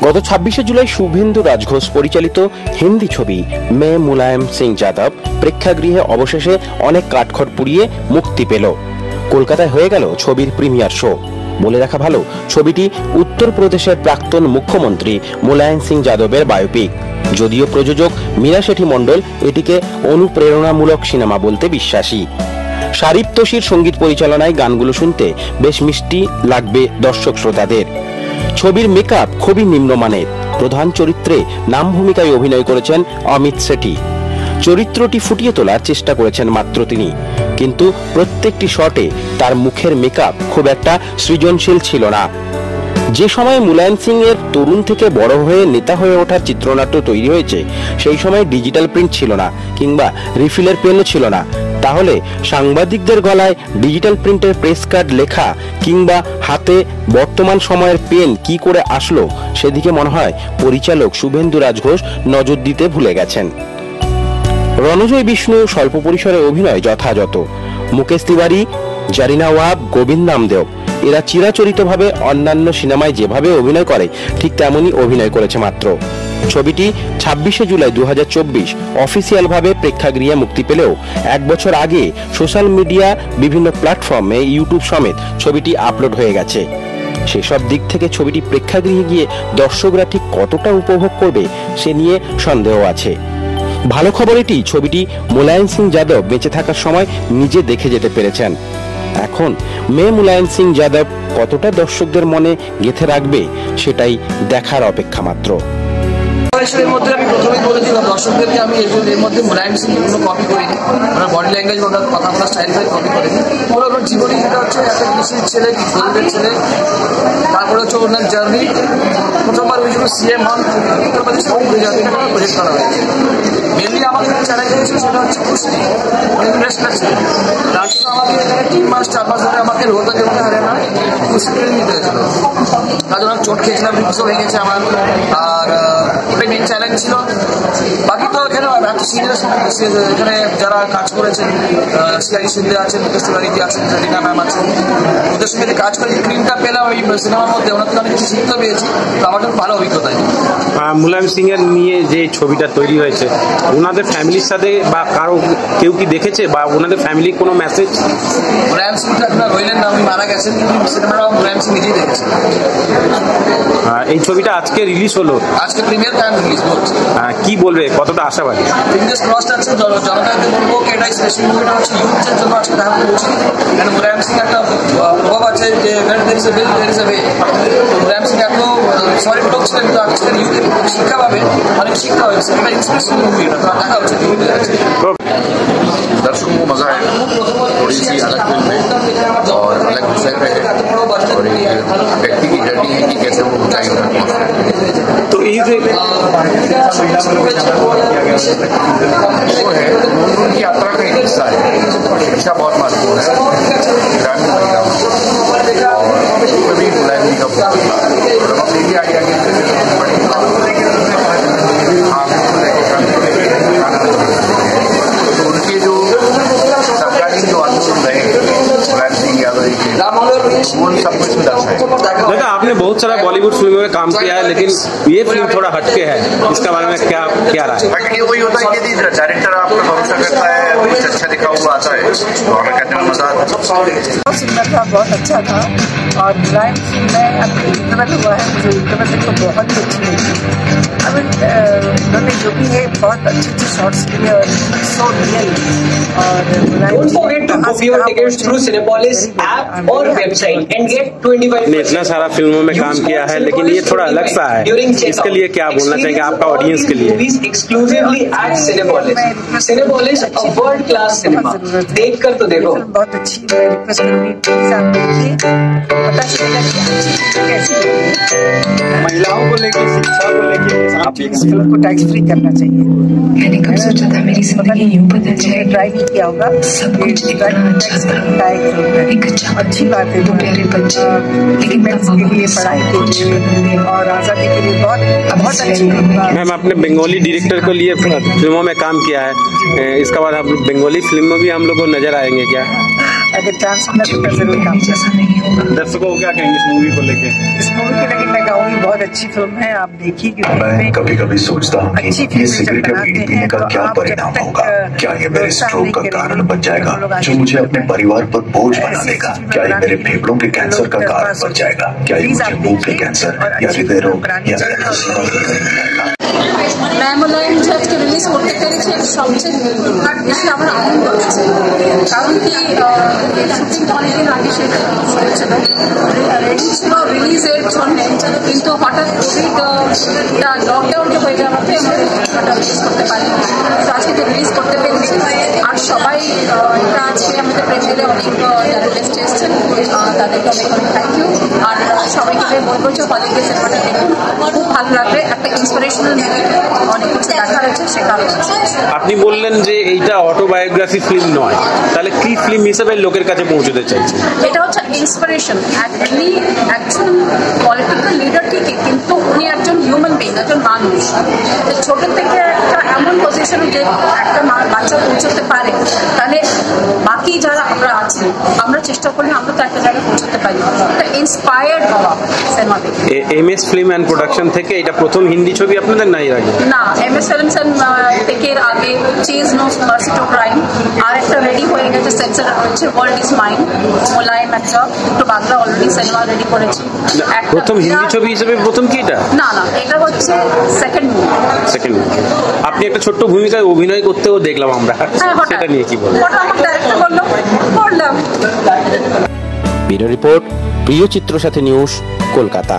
গত 26শে জুলাই শুভেন্দু রাজঘোষ পরিচালিত হিন্দি ছবি মে মুলায়ম সিং যাদব প্রেক্ষাগৃহে অবশেষে অনেক কাঠখড় পুড়িয়ে মুক্তি পেল। কলকাতায় হয়ে গেল ছবির প্রিমিয়ার শো। বলে রাখা ভালো, ছবিটি উত্তরপ্রদেশের প্রাক্তন মুখ্যমন্ত্রী মুলায়ম সিং যাদবের বায়োপিক। যদিও প্রযোজক মীরা শেঠি মণ্ডল এটিকে অনুপ্রেরণামূলক সিনেমা বলতে বিশ্বাসী। শারিফ তোষির সঙ্গীত পরিচালনায় গানগুলো শুনতে বেশ মিষ্টি লাগবে দর্শক শ্রোতাদের। ছবির মেকআপ খুবই নিম্নমানের। প্রধান চরিত্রে নাম ভূমিকায় অভিনয় করেছেন অমিত শেঠি। চরিত্রটি ফুটিয়ে তোলার চেষ্টা করেছেন মাত্র তিনি, কিন্তু প্রত্যেকটি শটে তার মুখের মেকআপ খুব একটা সৃজনশীল ছিল না। যে সময় মুলায়ম সিং এর তরুণ থেকে বড় হয়ে নেতা হয়ে ওঠার চিত্রনাট্য তৈরি হয়েছে, সেই সময় ডিজিটাল প্রিন্ট ছিল না, কিংবা রিফিলের পেনও ছিল না। তাহলে সাংবাদিকদের গলায় ডিজিটাল প্রিন্টের প্রেস কার্ড লেখা কিংবা হাতে বর্তমান সময়ের পেন কি করে আসলো, সেদিকে মনে হয় পরিচালক শুভেন্দু রাজঘোষ নজর দিতে ভুলে গেছেন। রণজয় বিষ্ণু স্বল্প পরিসরে অভিনয় যথাযথ। মুকেশ তিওয়ারি, জারিনা ওয়াব, গোবিন্দ নামদেব এরা চিরাচরিতভাবে অন্যান্য সিনেমায় যেভাবে অভিনয় করে ঠিক তেমনই অভিনয় করেছে মাত্র। ছবিটি 26শে জুলাই 2024 অফিসিয়ালভাবে প্রেক্ষাগৃহে মুক্তি পেলেও 1 বছর আগে সোশ্যাল মিডিয়া বিভিন্ন প্ল্যাটফর্মে ইউটিউব সমেত ছবিটি আপলোড হয়ে গেছে। সেসব দিক থেকে ছবিটি প্রেক্ষাগৃহে গিয়ে দর্শকরা ঠিক কতটা উপভোগ করবে সে নিয়ে সন্দেহ আছে। ভালো খবর এটি, ছবিটি মুলায়ম সিং যাদব বেঁচে থাকার সময় নিজে দেখে যেতে পেরেছেন। এখন মে মুলায়ম সিং যাদব কতটা দর্শকদের মনে গেঁথে রাখবে সেটাই দেখার অপেক্ষা মাত্র। এর মধ্যে আমি প্রথমেই বলেছিলাম দর্শকদেরকে, আমি এর মধ্যে মুলায়ম সিং কোনো কপি করিনি। ওনার বডি ল্যাঙ্গুয়েজ, ওনার কথা বলার স্টাইলটাই কপি করিনি। ওনার জীবনী যেটা হচ্ছে একটা কৃষির ছেলে, গরিবের ছেলে, তারপরে হচ্ছে ওনার জার্নি। প্রথমবার ওই জন্য সিএম হন, উত্তরপ্রদেশ প্রজেক্ট করা হয়েছে। মেনলি আমাকে চ্যালেঞ্জ হয়েছিল সেটা হচ্ছে কুস্তি, অনেক ইন্টারেস্টটা ছিল। তার জন্য আমাকে এখানে 3 মাস 4 মাস ধরে আমাকে রোদা যেমন হারিয়ানা কুস্তি ট্রেনিং নিতে হয়েছিল। তার জন্য চোট খেয়েছিলাম, রিক্সও হয়ে গেছে আমার। আর ওটাই মেন চ্যালেঞ্জ ছিল। বাকি তো এখানে এখানে যারা কাজ করেছেন, সিআরি সিন্ধে আছেন, মুকেশ তিওয়ারি আছেন, জারিনা ম্যাম আছেন, ওদের সঙ্গে কাজ করে যে ক্রিমটা পেলাম ওই সিনেমার মধ্যে, ওনার থেকে অনেক কিছু শিখতে পেয়েছি। তো আমার জন্য ভালো অভিজ্ঞতা। মুলায়ম সিং এর নিয়ে যে ছবিটা তৈরি হয়েছে, ওনাদের ফ্যামিলির সাথে বা কেউ কি দেখেছে বা ওনাদের ফ্যামিলির কোনো মেসেজ? মুলায়ম সিং আপনার রইলেন না, উনি মারা গেছেন, কিন্তু সিনেমাটা মুলায়ম সিং নিজেই দেখেছেন। এই ছবিটা আজকে রিলিজ হলো, আজকে প্রিমিয়ার টাইম রিলিজ হচ্ছে। কি বলবে, কতটা আশাবাদী? ফিঙ্গার্স ক্রসড আছে। জনতাকে বলবো কি এটা স্পেশাল মুভিটা হচ্ছে ইউথের জন্য আজকে দেখা পৌঁছে। কারণ মুলায়ম সিং একটা প্রভাব আছে যে there is a will, there is a way। Mulayam Singh এত সলিড লোক ছিলেন, কিন্তু আজকের ইউথের শিক্ষা পাবে, অনেক শিক্ষা হয়েছে। এটা ইন্সপিরেশনাল মুভি, এটা দেখা হচ্ছে টিভিতে আছে। दर्शकों को मजा आएगा, थोड़ी सी अलग फिल्म है और अलग विषय पे है, और एक व्यक्ति की जर्नी है कि कैसे वो ऊंचाई तक पहुंचता है। तो वो है उनकी यात्रा का एक हिस्सा है। शिक्षा बहुत महत्वपूर्ण है ग्रामीण महिलाओं और उसमें भी मुलायम जी का आइडिया देखा आपने बहुत सारा बॉलीवुड फिल्मों में काम किया है, लेकिन ये फिल्म थोड़ा हटके है, इसके बारे में क्या राय है? हटके वही होता है कि यदि डायरेक्टर आपका भरोसा करता है, कुछ अच्छा दिखा हुआ आता है तो हमें कहने में मजा आता है। सिंगर था, बहुत अच्छा था। और मुलायम सिंह में अभी इंटरवल हुआ है, मुझे इंटरवल तो बहुत ही अच्छी लगी। अब उन्होंने जो भी है बहुत अच्छे शॉट्स लिए और सो रियल। और Don't forget to book your tickets through Cinepolis app or website and get 25%। ने इतना सारा फिल्मों में काम किया है, लेकिन ये थोड़ा अलग सा है। इसके लिए क्या बोलना चाहेंगे आपका ऑडियंस के लिए? Exclusively at Cinepolis। Cinepolis a world class cinema, देख कर तो देखो। बहुत अच्छी, मैं रिक्वेस्ट करूंगी प्लीज आप देखिए, पता चलेगा कि अच्छी कैसी है। महिलाओं को लेकर, शिक्षा को लेकर आप इस फिल्म को टैक्स फ्री करना चाहिए। मैंने कब सोचा था मेरी जिंदगी यूं बदल जाए। ट्राई नहीं किया होगा, सब कुछ इतना अच्छा था, एक अच्छा अच्छी बात है। दो प्यारे बच्चे, लेकिन के लिए, पढ़ाई के लिए और आज़ादी के लिए बहुत अच्छी। मैम आपने बंगाली डायरेक्टर को लिए फिल्मों में काम किया है, इसके बाद आप बंगाली फिल्म में भी हम लोग को नजर आएंगे क्या? अगर चांस मिला तो मैं जरूर काम करूँगी। दर्शकों को क्या कहेंगे इस मूवी को लेके? इस मूवी के लिए मैं कहूँगी बहुत अच्छी फिल्म है, आप देखिए। मैं कभी कभी सोचता हूँ कि ये सिगरेट या बीड़ी पीने का क्या परिणाम होगा। क्या ये मेरे स्ट्रोक का कारण बन जाएगा, जो मुझे अपने परिवार पर बोझ बना देगा? क्या ये मेरे फेफड़ों के कैंसर का कारण बन जाएगा? क्या ये मुझे मुंह के कैंसर या हृदय रोग या मैं মুলায়ম আজকে রিলিজ করতে পেরেছি সবচেয়ে বেশি আমার আনন্দ হচ্ছে, কারণ কি শুটিং অনেকদিন আগে শেষ হয়েছিল, রেডি ছিল রিলিজের জন্য, কিন্তু হঠাৎ কোভিডটা লকডাউনটা হয়ে যাওয়াতে আমরা সিনেমাটা রিলিজ করতে পারিনি। তো আজকে তো রিলিজ করতে পেরেছি। আর সবাই এটা আজকে আমাদের প্রেমিয়ারে অনেক যারা গেস্ট এসেছেন তাদেরকে অনেক অনেক থ্যাংক ইউ। আর সবাইকে বলবো যে হলে গিয়ে সিনেমাটা দেখুন, খুব ভালো লাগবে। একটা ইন্সপিরেশনাল মুভি, অনেক কিছু দেখা হয়েছে, শেখা হয়েছে। আপনি বললেন যে এইটা অটোবায়োগ্রাফি ফিল্ম নয়, তাহলে কি ফিল্ম হিসেবে লোকের কাছে পৌঁছতে চাইছে? এটা হচ্ছে ইন্সপিরেশন। উনি একজন পলিটিক্যাল লিডার ঠিকই, কিন্তু উনি একজন হিউম্যান বিং, একজন মানুষ। ছোট থেকে একটা এমন পজিশনে যে একটা বাচ্চা পৌঁছতে পারে, তাহলে বাকি যারা আমরা আছি আমরা চেষ্টা করলে আমরা তো একটা জায়গায় পৌঁছতে পারি। ইন্সপায়ার্ড হওয়া সিনেমা দেখে। MS ফিল্ম অ্যান্ড প্রোডাকশন থেকে এটা প্রথম হিন্দি ছবি আপনাদের নাই আগে? না, MS ফিল্মস থেকে আগে chase no mercy to crime, আর একটা রেডি হয়ে গেছে সেন্সার হচ্ছে ওয়ার্ল্ড ইজ মাইন, মোলায়েম একটা দুটো বাংলা অলরেডি সিনেমা রেডি করেছি। প্রথম হিন্দি ছবি হিসেবে প্রথম কি এটা? না না, এটা হচ্ছে সেকেন্ড মুভি। Second movie. আপনি একটা ছোট্ট ভূমিকায় অভিনয় করতেও দেখলাম আমরা, সেটা নিয়ে কি বলবেন? ওটা আমার ডাইরেক্টর বললো, করলাম। ব্যুরো রিপোর্ট, প্রিয় চিত্র সাথী নিউজ, কলকাতা।